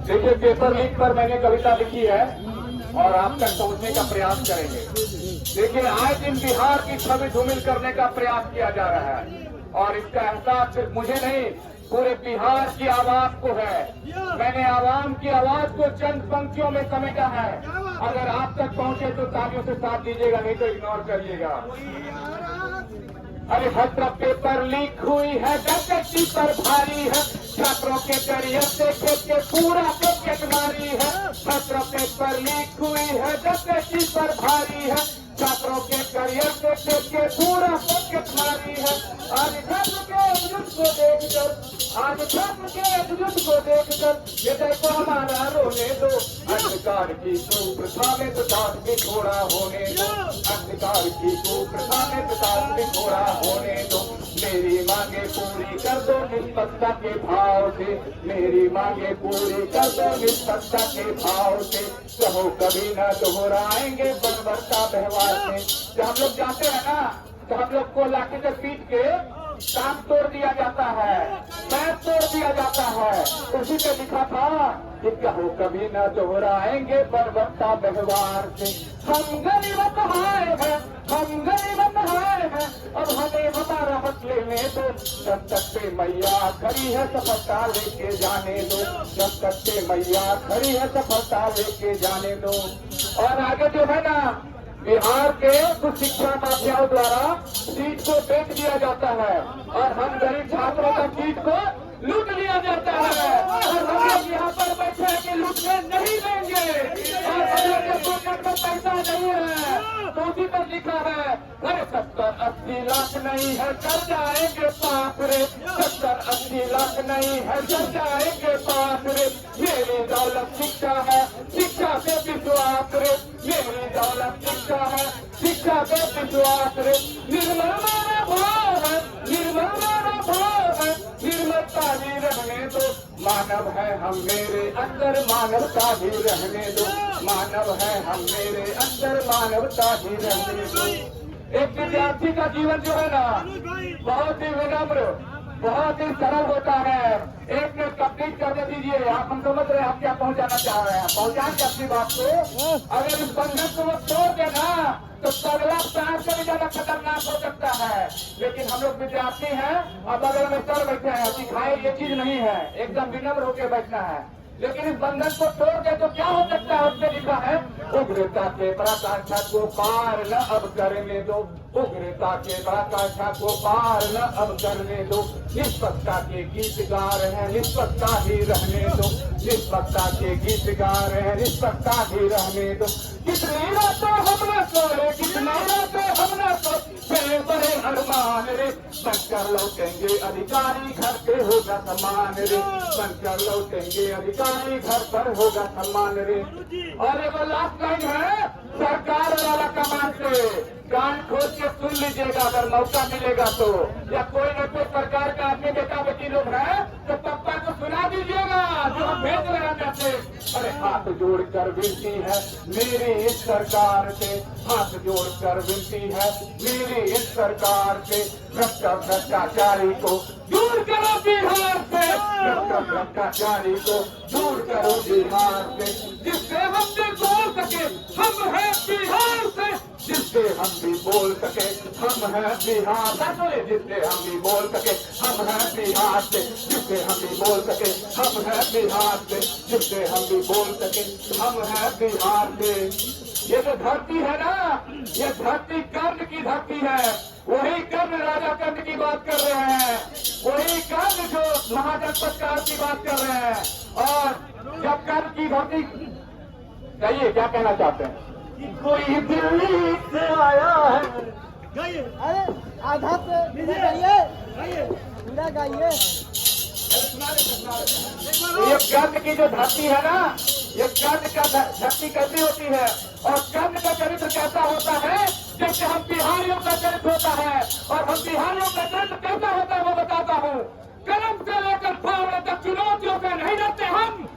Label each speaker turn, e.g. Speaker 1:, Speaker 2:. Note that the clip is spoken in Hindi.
Speaker 1: देखिए, पेपर लीक पर मैंने कविता लिखी है और आप तक पहुंचने का प्रयास करेंगे। देखिए, आए दिन बिहार की छवि धूमिल करने का प्रयास किया जा रहा है और इसका एहसास सिर्फ मुझे नहीं, पूरे बिहार की आवाज को है। मैंने आवाम की आवाज को चंद पंक्तियों में समेटा है। अगर आप तक पहुंचे तो तालियों से साथ दीजिएगा, नहीं तो इग्नोर करिएगा। अरे हर तरफ पेपर लीक हुई है, डकैती पर भारी है, छात्रों के करियर से खेत के पूरा पॉकेट मारी है। हर तरफ पेपर लीक हुई है, डकैती पर भारी है, छात्रों के करियर से खेत के पूरा पॉकेट मारी है। आज छात्र के एकजुट को देखकर, आज छात्र के एकजुट को देखकर हृदय को हमारा रोने दो। अंधकार की कुप्रथा में प्रकाश भी थोड़ा होने दो, अंधकार की कुप्रथा में प्रकाश भी थोड़ा होने दो। मेरी मांगे पूरी कर दो निष्पक्षता के भाव से, मेरी मांगे पूरी कर दो निष्पक्षता के भाव से। कहो कभी न दोहराएंगे बर्बरता व्यवहार से। जब हम लोग जाते हैं ना तो हम लोग को लाठी से पीट के टांग तोड़ दिया जाता है, पैर तोड़ दिया जाता है। उसी पे लिखा था कि कहो कभी न दोहराएंगे बर्बरता व्यवहार से। हम गरीब आए हैं, हम गरीब आए हैं, अब हमें हमारा हक लेने दो। जब तक पे मैया खड़ी है सफलता लेके जाने दो, जब तक पे मैया खड़ी है सफलता लेके जाने दो। और आगे जो है ना, बिहार के कुछ शिक्षा माफियाओं द्वारा सीट को बेच दिया जाता है और हम गरीब छात्रों का सीट को लूट लिया जाता है। और हम लोग यहाँ पर बैठे हैं कि लूटने नहीं देंगे और हम लोग के पॉकेट में पैसा नहीं है। तो उसी पर लिखा है, अरे 70-80 लाख नहीं है चल जाएंगे पास रे, 70-80 लाख नहीं है चल जाएंगे पास रे। मेरी दौलत शिक्षा है, शिक्षा पे विश्वास रे, मेरी दौलत शिक्षा है, शिक्षा पे विश्वास रे। निर्मल मारा भाव है, निर्मल मारा भाव है, निर्मलता ही रहने दो। मानव है हम मेरे अंदर, मानवता ही रहने दो। मानव है हम मेरे अंदर, मानवता ही रहने दो। एक विद्यार्थी का जीवन जो है ना बहुत ही विनम्र, बहुत ही सरल होता है। एक मिनट कंप्लीट करने दीजिए, आप हम समझ रहे हैं आप क्या पहुंचाना चाह रहे हैं, पहुंचाएंगे अपनी बात को। अगर इस बंधन को वो तोड़ देना तो अगला प्राण से भी ज्यादा खतरनाक हो सकता है। लेकिन हम लोग विद्यार्थी हैं और बगल में सर बैठे हैं, सिखाए ये चीज नहीं है, एकदम विनम्र होकर बैठना है। लेकिन इस बंधन को तोड़ दे तो क्या हो सकता है, उसमें लिखा है, उग्रता के पराकाष्ठा को पार न अब करने दो, उग्रता के पराकाष्ठा को पार न अब करने दो। निष्पक्षता के गीत गा रहे हैं, निष्पक्षता ही रहने दो, निष्पक्षता के गीत गा रहे हैं, निष्पक्षता ही रहने दो। कितनी रातें हमने सोए, कितनी रातें हमने सोए, बड़े बड़े अरमान रे, बनकर लौटेंगे अधिकारी घर पे होगा सम्मान रे, बनकर लौटेंगे अधिकारी घर पर होगा सम्मान रे। और एक लास्ट लाइन है सरकार वाला कमान से, कान खोल के सुन लीजिएगा अगर मौका मिलेगा तो, या कोई न कोई सरकार का आदमी बेटा बेटी लोग है तो पप्पा को सुना दीजिएगा जो हम भेज रहे हैं मैसेज। अरे हाथ जोड़कर विनती है मेरी इस सरकार से, हाथ जोड़कर विनती है मेरी इस सरकार से, भ्रष्टाचारी को दूर करो बिहार से, भ्रष्टाचारी को दूर करो बिहार से। जिससे हम भी बोल सके हम हैं बिहार से, जिससे हम भी बोल सके हम हैं बिहार से, जिससे हम भी बोल सके हम हैं बिहार से, जिससे हम भी बोल सके हम हैं बिहार से, जिससे हम भी बोल सके हम हैं बिहार से। ये जो धरती है ना, ये धरती कर्ण की धरती है। वही कर्ण राजा कर्ण की बात कर रहे हैं, वही कर्ण जो महाजनपद काल की बात कर रहे हैं। और जब कर्ण की धरती, कहिए क्या कहना चाहते हैं? कोई दिल्ली से आया है,
Speaker 2: अरे आधा पे गाइए, पूरा गाइए।
Speaker 1: ये कर्ण की जो धरती है ना, ये कर्ण का धरती कैसी होती है और कर्ण का चरित्र कैसा होता है, जैसे हम बिहारियों का चरित्र होता है। और हम बिहारियों का चरित्र कैसा होता है वो बताता हूँ। कर्म से लेकर भावना तक चुनौतियों से नहीं डरते हम,